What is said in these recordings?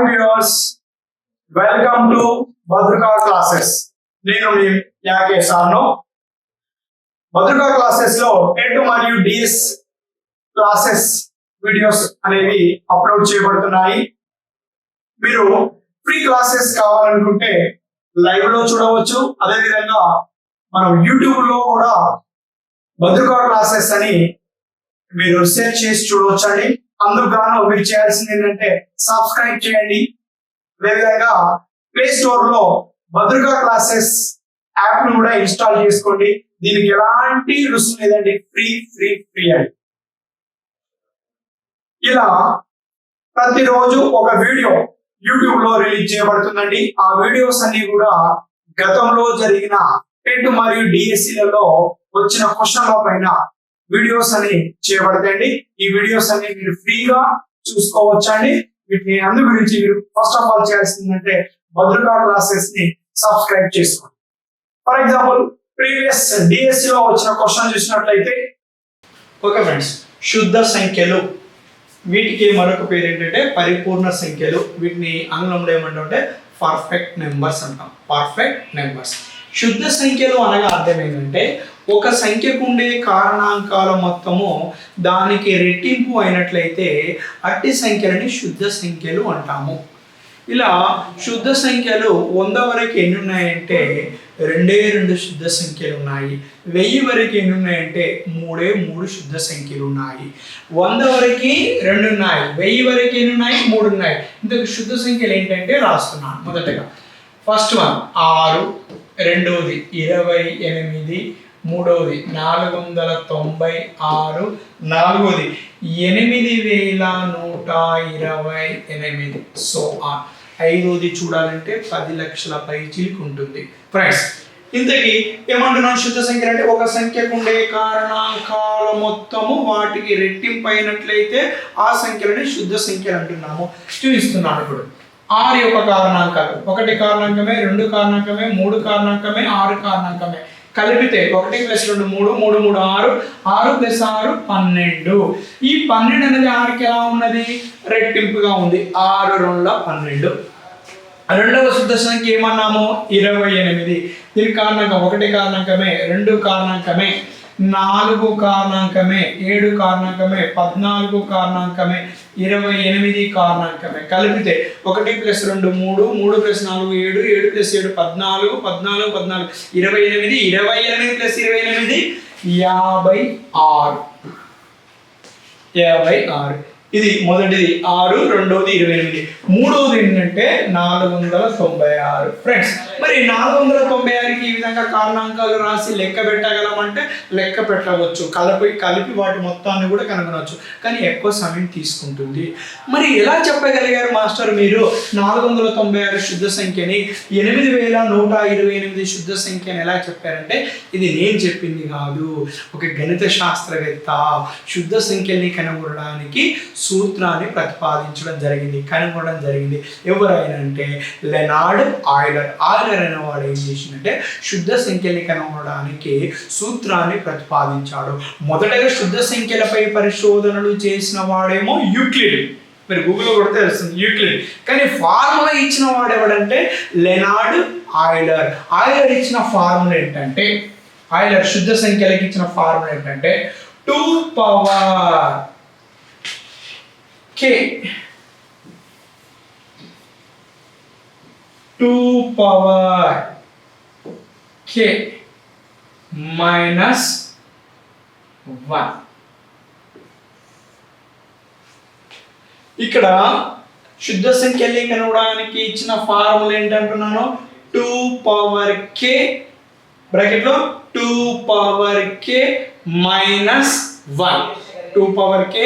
viewers, welcome to Bhadruka classes. నేను మీ యాకే సార్ను Bhadruka classes లో TET మరియు డిఎస్ క్లాసెస్ వీడియోస్ అనేవి అప్లోడ్ చేయబడుతున్నాయి. మీరు ఫ్రీ క్లాసెస్ కావాలనుకుంటే లైవ్ లో చూడవచ్చు. అదే విధంగా మనం యూట్యూబ్ లో కూడా Bhadruka క్లాసెస్ అని మీరు సెర్చ్ చేసి చూడవచ్చండి. అందుకు గాను మీరు చేయాల్సింది ఏంటంటే సబ్స్క్రైబ్ చేయండి. అదేవిధంగా ప్లే స్టోర్ లో Bhadruka క్లాసెస్ యాప్ ను కూడా ఇన్స్టాల్ చేసుకోండి. దీనికి ఎలాంటి రుసుము లేదండి, ఫ్రీ అండి. ఇలా ప్రతిరోజు ఒక వీడియో యూట్యూబ్ లో రిలీజ్ చేయబడుతుందండి. ఆ వీడియోస్ అన్ని కూడా గతంలో జరిగిన టెట్ మరియు డిఎస్సిలలో వచ్చిన క్వశ్చన్ల పైన వీడియోస్ అని చేయబడతాయండి. ఈ వీడియోస్ అన్ని మీరు ఫ్రీగా చూసుకోవచ్చండి. వీటిని అందు గురించి మీరు ఫస్ట్ ఆఫ్ ఆల్ చేయాల్సిందంటే Bhadruka క్లాసెస్ ని సబ్స్క్రైబ్ చేసుకోండి. ఫర్ ఎగ్జాంపుల్ ప్రీవియస్ డిఎస్సి లో వచ్చిన క్వశ్చన్ చూసినట్లయితే, ఓకే ఫ్రెండ్స్, శుద్ధ సంఖ్యలు, వీటికి మరొక పేరు ఏంటంటే పరిపూర్ణ సంఖ్యలు. వీటిని ఆంగ్లంలో ఏమంటే పర్ఫెక్ట్ నెంబర్స్ అంటాం. Perfect numbers. శుద్ధ సంఖ్యలు అనగా అర్థం ఏంటంటే ఒక సంఖ్యకు ఉండే కారణాంకాల మొత్తము దానికి రెట్టింపు అయినట్లయితే అట్టి సంఖ్యలని శుద్ధ సంఖ్యలు అంటాము. ఇలా శుద్ధ సంఖ్యలు 100 వరకు ఎన్ని ఉన్నాయంటే 2 శుద్ధ సంఖ్యలు ఉన్నాయి. 1000 వరకు ఎన్ని ఉన్నాయంటే 3 శుద్ధ సంఖ్యలు ఉన్నాయి. 100 వరకు 2 ఉన్నాయి. 1000 వరకు ఎన్ని ఉన్నాయి? 3 ఉన్నాయి. ఇంతకు శుద్ధ సంఖ్యలు ఏంటంటే రాస్తున్నాను. మొదటగా ఫస్ట్ వన్ 6, రెండవది 28, మూడవది 496, నాలుగవది 8128. సో ఐదవది చూడాలంటే 10 లక్షల పైచిలకు ఉంటుంది. ఫ్రెండ్స్, ఇంతకీ ఏమంటున్నాను? శుద్ధ సంఖ్యలు అంటే ఒక సంఖ్యకు ఉండే కారణాంకాల మొత్తము వాటికి రెట్టింపు అయినట్లయితే ఆ సంఖ్యలని శుద్ధ సంఖ్యలు అంటున్నాము. చూపిస్తున్నాను ఇప్పుడు 6 యొక్క కారణాంకాలు. 1 కారణాంకమే, 2 కారణాంకమే, 3 కారణాంకమే, 6 కారణాంకమే. కలిపితే 1 + 2 3, 3 3 6, 6 + 6 12. ఈ 12 అనేది 6కి ఎలా ఉన్నది? రెట్టింపుగా ఉంది. 6 2 12. రెండవ శుద్ధ సంఖ్య ఏమన్నాము? 28. దీని కారణాంకం 1 కారణాంకమే, 2 కారణాంకమే, 4 కారణాంకమే, 7 కారణాంకమే, 14 కారణాంకమే, 28 కారణాంకమే. కలిపితే 1 + 2 3, 3 + 4 7, 7 + 7 14, 14 14 28, 28 + 28 56. ఇది మొదటిది 6, రెండవది 28, మూడవది ఏంటంటే 496. ఫ్రెండ్స్, మరి 496కి ఈ విధంగా కారణాంకాలు రాసి లెక్క పెట్టగలమంటే లెక్క పెట్టవచ్చు. కలిపి వాటి మొత్తాన్ని కూడా కనుగొనవచ్చు. కానీ ఎక్కువ సమయం తీసుకుంటుంది. మరి ఎలా చెప్పగలిగారు మాస్టర్ మీరు 496 శుద్ధ సంఖ్యని 8128 శుద్ధ సంఖ్యని ఎలా చెప్పారంటే, ఇది నేను చెప్పింది కాదు. ఒక గణిత శాస్త్రవేత్త శుద్ధ సంఖ్యల్ని కనుగొనడానికి సూత్రాన్ని ప్రతిపాదించడం జరిగింది, కనుగొనడం జరిగింది. ఎవరైనా అంటే లెనార్డ్ ఆయిలర్. ఆయిలర్ అనేవాడు ఏం చేసిందంటే శుద్ధ సంఖ్యల్ని కనుగొనడానికి సూత్రాన్ని ప్రతిపాదించాడు. మొదటగా శుద్ధ సంఖ్యలపై పరిశోధనలు చేసిన వాడేమో యూక్లిడ్. మీరు గూగుల్లో కొడితే తెలుస్తుంది యూక్లిడ్. కానీ ఫార్ములా ఇచ్చిన వాడు ఎవడంటే లెనార్డ్ ఆయిలర్. ఆయిలర్ ఇచ్చిన ఫార్ములా ఏంటంటే, ఆయిలర్ శుద్ధ సంఖ్యలకు ఇచ్చిన ఫార్ములా ఏంటంటే 2 పవర్ k 2 పవర్ k -1. ఇక్కడ శుద్ధ సంఖ్యల్ని కనుగొనడానికి ఇచ్చిన ఫార్ములా ఏంటంటున్నాను? 2 పవర్ k బ్రాకెట్లో 2 పవర్ k -1. 2 పవర్ k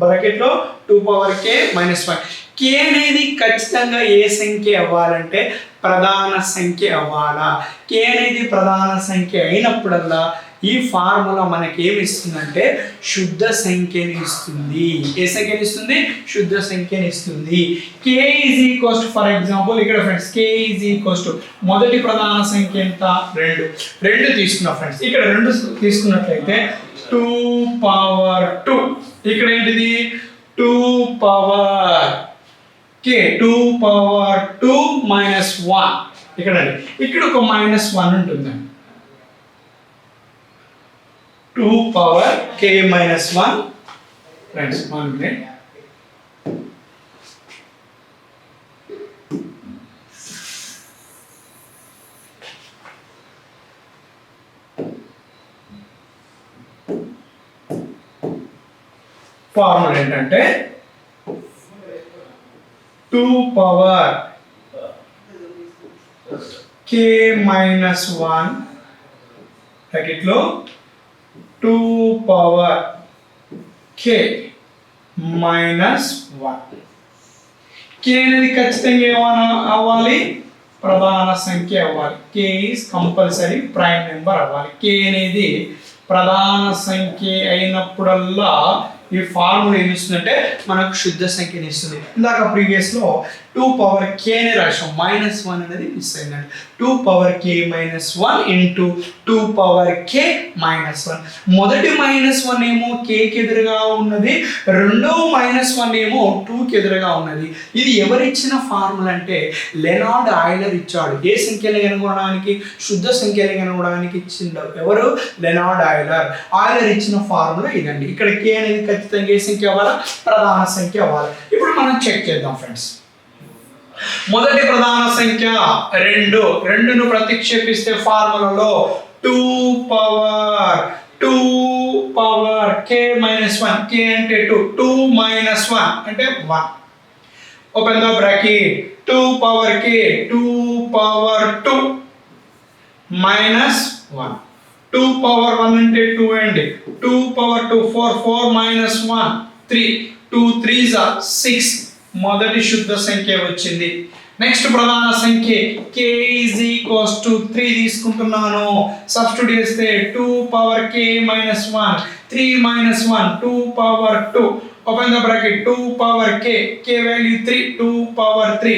బ్రాకెట్లో 2 పవర్ k -1. k అనేది ఖచ్చితంగా ఏ సంఖ్య అవ్వాలంటే ప్రధాన సంఖ్య అవ్వాలా. k అనేది ప్రధాన సంఖ్య అయినప్పుడల్లా ఈ ఫార్ములా మనకి ఏమి ఇస్తుందంటే శుద్ధ సంఖ్యని ఇస్తుంది. ఏ సంఖ్యని ఇస్తుంది? శుద్ధ సంఖ్యని ఇస్తుంది. k = ఫర్ ఎగ్జాంపుల్ ఇక్కడ ఫ్రెండ్స్ k = మొదటి ప్రధాన సంఖ్య ఎంత? 2 తీసుకున్నా ఫ్రెండ్స్. ఇక్కడ 2 తీసుకున్నట్లయితే 2 పవర్ 2. ఇక్కడ ఏంటిది? 2 పవర్ k 2 పవర్ 2 మైనస్ 1 ఇక్కడ ఒక మైనస్ 1 ఉంటుందండి 2 power k minus 1 friends 1 minute formula ఏంటంటే 2 పవర్ k మైనస్ 1 బ్రాకెట్లో 2 పవర్ k మైనస్ 1 k అనేది ఖచ్చితంగా ఏమైనా అవ్వాలి ప్రధాన సంఖ్య అవ్వాలి k is compulsory prime number అవ్వాలి k అనేది ప్రధాన సంఖ్య అయినప్పుడల్లా ఈ ఫార్ములా ఏమి ఇస్తుందంటే మనకు శుద్ధ సంఖ్యని ఇస్తుంది ఇందాక ప్రీవియస్ లో 2 పవర్ k ని రాసాం మైనస్ 1 అనేది మిస్ అయిందండి 2 power k minus 1 into 2 power k minus 1 మొదటి మైనస్ 1 ఏమో k కి ఎదురుగా ఉన్నది రెండో మైనస్ 1 ఏమో 2 కి ఎదురుగా ఉన్నది ఇది ఎవరిచ్చిన ఫార్ములా అంటే లెనార్డ్ ఆయిలర్ ఇచ్చాడు ఏ సంఖ్యలు కనుగొనడానికి శుద్ధ సంఖ్యలు కనుగొనడానికి ఇచ్చిండు ఎవరు లెనార్డ్ ఆయిలర్ ఇచ్చిన ఫార్ములా ఇదండి ఇక్కడ k అనేది ఖచ్చితంగా ఏ సంఖ్య అవ్వాలా ప్రధాన సంఖ్య అవ్వాలి ఇప్పుడు మనం చెక్ చేద్దాం ఫ్రెండ్స్ మొదటి ప్రధాన సంఖ్య 2ను ప్రతిక్షేపిస్తే ఫార్ములాలో 2 పవర్ k మైనస్ 1 k అంటే 2 మైనస్ 1 అంటే 1 open the bracket 2 power k 2 power 2 minus 1 2 power 1 అంటే 2 అండి 2 పవర్ 2 4 మైనస్ 1 3 2 3s are 6 మొదటి శుద్ధ సంఖ్య వచ్చింది నెక్స్ట్ ప్రధాన సంఖ్య k is equals to 3 తీసుకుంటున్నాను సబ్స్టిట్యూట్ చేస్తే 2 power k minus 1 3 minus 1 2 power 2 open the bracket 2 power k value 3 2 power 3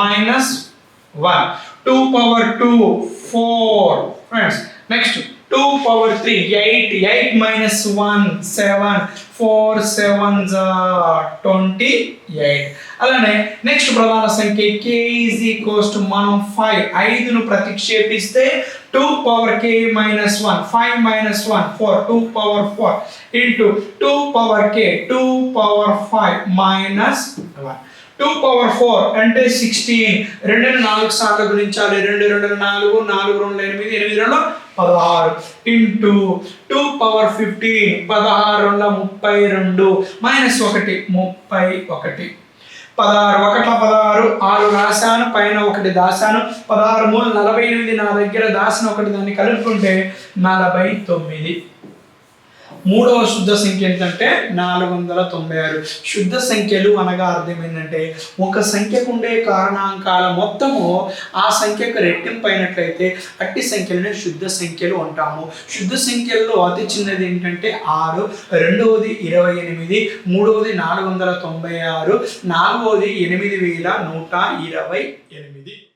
minus 1 2 power 2 4 friends next 2 power 3 8 minus 1 7 4 7s are 28 అలానే నెక్స్ట్ ప్రధాన సంఖ్య k is equals to మనం 5 ను ప్రతిక్షేపిస్తే 2 power k minus 1 5 minus 1 4 2 power 4 into 2 power k 2 power 5 minus 1 2 power 4 అంటే 16 2ని 4 సార్లు గుణించాలి 2 2 4 4 2 8 8 2 16 into 2 power 15 16 32 మైనస్ 1 31 16 6 రాశాను పైన 1 దాశాను 16 3 48 నా దగ్గర దాసిన 1 దాన్ని కలుపుకుంటే 49 మూడవ శుద్ధ సంఖ్య ఏంటంటే 496 శుద్ధ సంఖ్యలు అనగా అర్థం ఏంటంటే ఒక సంఖ్యకు ఉండే కారణాంకాల మొత్తము ఆ సంఖ్యకు రెట్టింపు అయినట్లయితే అట్టి సంఖ్యలను శుద్ధ సంఖ్యలు అంటాము శుద్ధ సంఖ్యల్లో అతి చిన్నది ఏంటంటే 6 రెండవది 28 మూడవది 496 నాలుగవది 8128